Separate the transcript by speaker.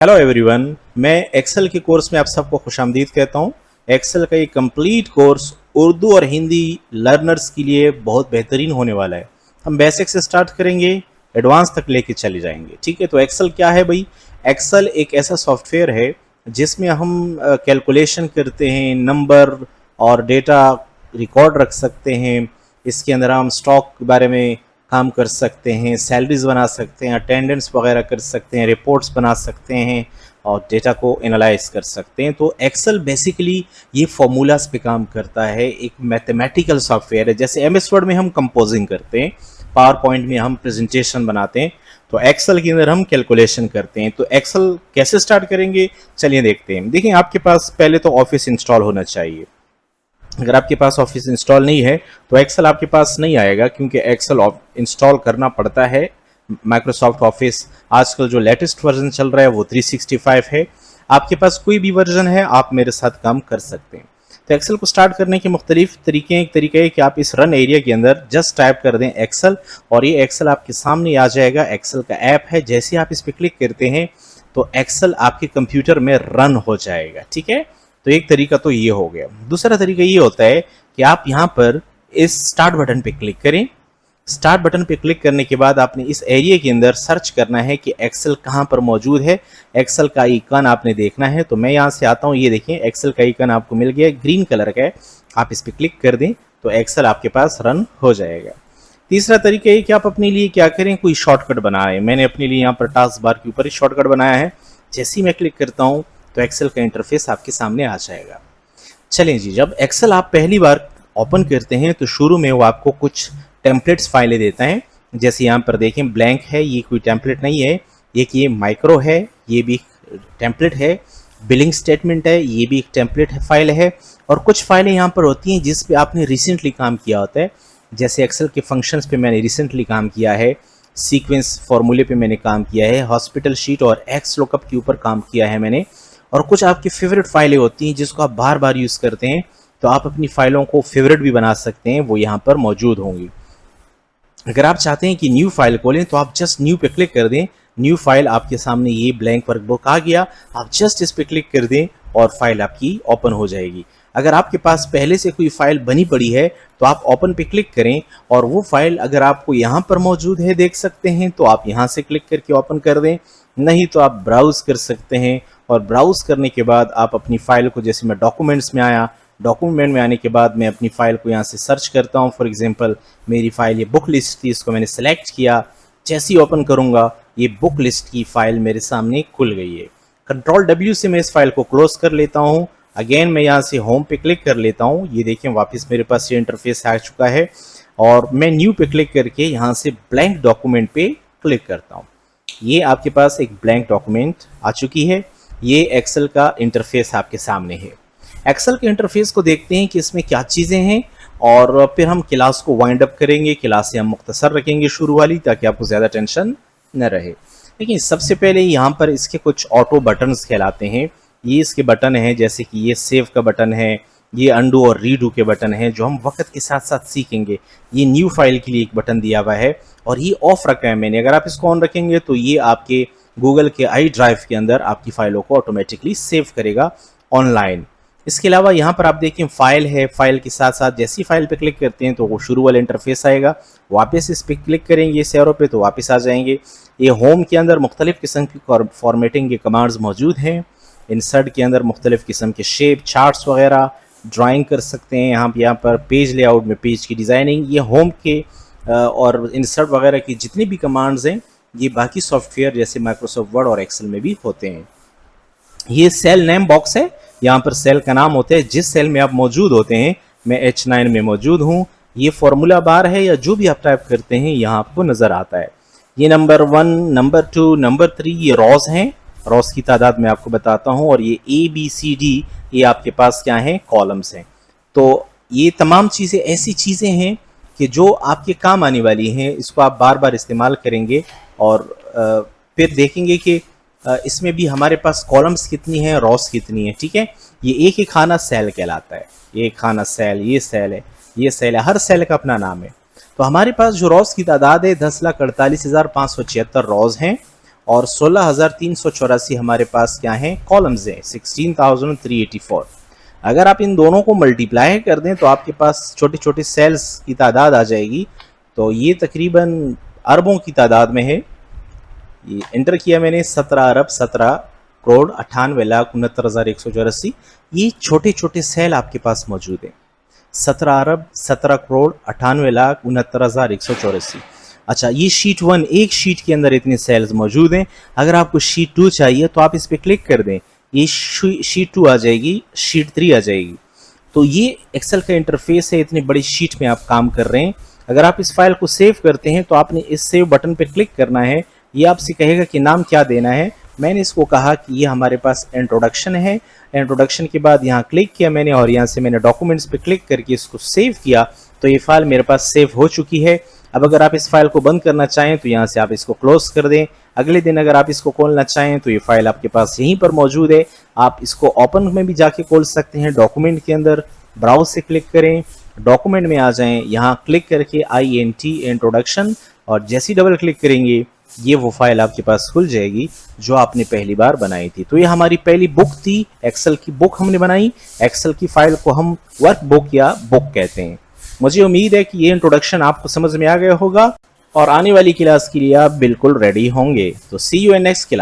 Speaker 1: Hello everyone, मैं Excel के course में आप सबको खुशामदीद कहता हूँ। एक्सेल का ये कंप्लीट कोर्स उर्दू और हिंदी लर्नर्स के लिए बहुत बेहतरीन होने वाला है। हम बेसिक से स्टार्ट करेंगे, एडवांस तक लेके चले जाएंगे। ठीक है, तो एक्सेल क्या है भाई? एक्सेल एक ऐसा सॉफ्टवेयर है जिसमें हम कैलकुलेशन करते हैं, नंबर और डेटा रिकॉर्ड रख सकते हैं। इसके अंदर हम स्टॉक के बारे में काम कर सकते हैं, सैलरीज बना सकते हैं, अटेंडेंस वगैरह कर सकते हैं, रिपोर्ट्स बना सकते हैं और डेटा को एनालाइज कर सकते हैं। तो एक्सेल बेसिकली ये फॉर्मूलाज पे काम करता है, एक मैथमेटिकल सॉफ्टवेयर है। जैसे एमएस वर्ड में हम कंपोजिंग करते हैं, पावर पॉइंट में हम प्रेजेंटेशन बनाते हैं, तो एक्सेल के अंदर हम कैलकुलेशन करते हैं। तो एक्सेल कैसे स्टार्ट करेंगे, चलिए देखते हैं। देखिए, आपके पास पहले तो ऑफिस इंस्टॉल होना चाहिए। अगर आपके पास ऑफिस इंस्टॉल नहीं है तो एक्सेल आपके पास नहीं आएगा, क्योंकि एक्सेल इंस्टॉल करना पड़ता है। माइक्रोसॉफ्ट ऑफिस आजकल जो लेटेस्ट वर्जन चल रहा है वो 365 है। आपके पास कोई भी वर्जन है, आप मेरे साथ काम कर सकते हैं। तो एक्सेल को स्टार्ट करने के मुख्तलिफ तरीके हैं। एक तरीका है कि आप इस रन एरिया के अंदर जस्ट टाइप कर दें एक्सेल, और ये एक्सेल आपके सामने आ जाएगा। एक्सेल का ऐप है, जैसे आप इस पर क्लिक करते हैं तो एक्सेल आपके कंप्यूटर में रन हो जाएगा। ठीक है, तो एक तरीका तो ये हो गया। दूसरा तरीका ये होता है कि आप यहाँ पर इस स्टार्ट बटन पे क्लिक करें। स्टार्ट बटन पे क्लिक करने के बाद आपने इस एरिया के अंदर सर्च करना है कि एक्सेल कहाँ पर मौजूद है। एक्सेल का आइकन आपने देखना है। तो मैं यहाँ से आता हूँ, ये देखिए एक्सेल का आइकन आपको मिल गया, ग्रीन कलर का है। आप इस पर क्लिक कर दें तो एक्सेल आपके पास रन हो जाएगा। तीसरा तरीका है कि आप अपने लिए क्या करें, कोई शॉर्टकट बनाएं। मैंने अपने लिए यहाँ पर टास्क बार के ऊपर ही शॉर्टकट बनाया है। जैसे ही मैं क्लिक करता हूँ तो एक्सेल का इंटरफेस आपके सामने आ जाएगा। चलें जी, जब एक्सेल आप पहली बार ओपन करते हैं तो शुरू में वो आपको कुछ टेम्पलेट्स फाइलें देता है। जैसे यहाँ पर देखें, ब्लैंक है, ये कोई टेम्पलेट नहीं है। एक ये माइक्रो है, ये भी टेम्पलेट है। बिलिंग स्टेटमेंट है, ये भी एक टेम्पलेट है, फाइल है। और कुछ फाइलें यहाँ पर होती हैं जिस पे आपने रिसेंटली काम किया होता है। जैसे एक्सेल के फंक्शंस पे मैंने रिसेंटली काम किया है, सीक्वेंस फार्मूले पे मैंने काम किया है, हॉस्पिटल शीट और एक्स लुकअप के ऊपर काम किया है मैंने। और कुछ आपकी फेवरेट फाइलें होती हैं जिसको आप बार बार यूज़ करते हैं, तो आप अपनी फाइलों को फेवरेट भी बना सकते हैं, वो यहाँ पर मौजूद होंगी। अगर आप चाहते हैं कि न्यू फाइल खोलें तो आप जस्ट न्यू पे क्लिक कर दें। न्यू फाइल आपके सामने ये ब्लैंक वर्कबुक आ गया, आप जस्ट इस पे क्लिक कर दें और फाइल आपकी ओपन हो जाएगी। अगर आपके पास पहले से कोई फाइल बनी पड़ी है तो आप ओपन पे क्लिक करें, और वो फाइल अगर आपको यहाँ पर मौजूद है, देख सकते हैं, तो आप यहाँ से क्लिक करके ओपन कर दें। नहीं तो आप ब्राउज़ कर सकते हैं, और ब्राउज़ करने के बाद आप अपनी फ़ाइल को, जैसे मैं डॉक्यूमेंट्स में आया, डॉक्यूमेंट में आने के बाद मैं अपनी फ़ाइल को यहाँ से सर्च करता हूँ। फॉर एग्जांपल मेरी फ़ाइल ये बुक लिस्ट थी, इसको मैंने सेलेक्ट किया। जैसे ही ओपन करूँगा ये बुक लिस्ट की फ़ाइल मेरे सामने खुल गई है। कंट्रोल W से मैं इस फाइल को क्लोज कर लेता हूँ। अगेन मैं यहाँ से होम पे क्लिक कर लेता हूँ। ये देखें, वापस मेरे पास ये इंटरफेस आ चुका है, और मैं न्यू पे क्लिक करके यहाँ से ब्लैंक डॉक्यूमेंट पे क्लिक करता हूँ। ये आपके पास एक ब्लैंक डॉक्यूमेंट आ चुकी है। ये एक्सेल का इंटरफेस आपके सामने है। एक्सेल के इंटरफेस को देखते हैं कि इसमें क्या चीज़ें हैं, और फिर हम क्लास को वाइंड अप करेंगे। क्लास से हम मुख्तसर रखेंगे शुरू वाली, ताकि आपको ज़्यादा टेंशन न रहे। लेकिन सबसे पहले यहाँ पर इसके कुछ ऑटो बटन्स कहलाते हैं। ये इसके बटन हैं, जैसे कि ये सेव का बटन है, ये अंडू और रीडू के बटन हैं, जो हम वक्त के साथ साथ सीखेंगे। ये न्यू फाइल के लिए एक बटन दिया हुआ है, और ये ऑफ रखा है मैंने। अगर आप इसको ऑन रखेंगे तो ये आपके गूगल के आई ड्राइव के अंदर आपकी फ़ाइलों को ऑटोमेटिकली सेव करेगा ऑनलाइन। इसके अलावा यहाँ पर आप देखें फाइल है, फाइल के साथ साथ जैसी फाइल पे क्लिक करते हैं तो वो शुरू वाला इंटरफेस आएगा। वापस इस पर क्लिक करेंगे इस एरो पे तो वापस आ जाएंगे। ये होम के अंदर मुख्तलिफ़ किस्म की फॉर्मेटिंग के कमांड्स मौजूद हैं। इंसर्ट के अंदर मुख्तलिफ़ किस्म के शेप, चार्ट्स वगैरह ड्राइंग कर सकते हैं। यहाँ पर पेज लेआउट में पेज की डिज़ाइनिंग, ये होम के और इंसर्ट वगैरह की जितनी भी कमांड्स हैं, ये बाकी सॉफ्टवेयर जैसे माइक्रोसॉफ्ट वर्ड और एक्सेल में भी होते हैं। ये सेल नेम बॉक्स है, यहाँ पर सेल का नाम होता है जिस सेल में आप मौजूद होते हैं। मैं H9 में मौजूद हूँ। ये फॉर्मूला बार है, या जो भी आप टाइप करते हैं यहाँ आपको नज़र आता है। ये नंबर 1, नंबर 2, नंबर 3 ये रॉज हैं। रॉज की तादाद मैं आपको बताता हूँ। और ये ABCD ये आपके पास क्या हैं, कॉलम्स हैं। तो ये तमाम चीज़ें ऐसी चीज़ें हैं कि जो आपके काम आने वाली हैं। इसको आप बार बार इस्तेमाल करेंगे, और फिर देखेंगे कि इसमें भी हमारे पास कॉलम्स कितनी हैं, रॉस कितनी है। ठीक है, ये एक ही खाना सेल कहलाता है। ये खाना सेल, ये सेल है, ये सेल है, हर सेल का अपना नाम है। तो हमारे पास जो रॉस की तादाद है 10,48,576 रॉस हैं, और 16,384 हमारे पास क्या है, कॉलम्स हैं, 16,384। अगर आप इन दोनों को मल्टीप्लाई कर दें तो आपके पास छोटे छोटे सेल्स की तादाद आ जाएगी। तो ये तकरीबन अरबों की तादाद में है। ये एंटर किया मैंने, 17 अरब 17 करोड़ 98,69,184। ये छोटे छोटे सेल आपके पास मौजूद हैं, 17 अरब 17 करोड़ 98,69,184। अच्छा, ये शीट 1, एक शीट के अंदर इतने सेल्स मौजूद हैं। अगर आपको शीट 2 चाहिए तो आप इस पर क्लिक कर दें, ये शीट 2 आ जाएगी, शीट 3 आ जाएगी। तो ये एक्सेल का इंटरफेस है, इतनी बड़ी शीट में आप काम कर रहे हैं। अगर आप इस फाइल को सेव करते हैं तो आपने इस सेव बटन पर क्लिक करना है। ये आपसे कहेगा कि नाम क्या देना है। मैंने इसको कहा कि ये हमारे पास इंट्रोडक्शन है। इंट्रोडक्शन के बाद यहाँ क्लिक किया मैंने और यहाँ से मैंने डॉक्यूमेंट्स पे क्लिक करके इसको सेव किया, तो ये फाइल मेरे पास सेव हो चुकी है। अब अगर आप इस फाइल को बंद करना चाहें तो यहाँ से आप इसको क्लोज कर दें। अगले दिन अगर आप इसको खोलना चाहें तो ये फाइल आपके पास यहीं पर मौजूद है। आप इसको ओपन में भी जाके खोल सकते हैं। डॉक्यूमेंट के अंदर ब्राउज से क्लिक करें, डॉक्यूमेंट में आ जाएं, यहाँ क्लिक करके INT इंट्रोडक्शन, और जैसे ही डबल क्लिक करेंगे ये वो फाइल आपके पास खुल जाएगी जो आपने पहली बार बनाई थी। तो ये हमारी पहली बुक थी, एक्सेल की बुक हमने बनाई। एक्सेल की फाइल को हम वर्क बुक या बुक कहते हैं। मुझे उम्मीद है कि ये इंट्रोडक्शन आपको समझ में आ गया होगा और आने वाली क्लास के लिए आप बिल्कुल रेडी होंगे। तो सी यू इन नेक्स्ट क्लास।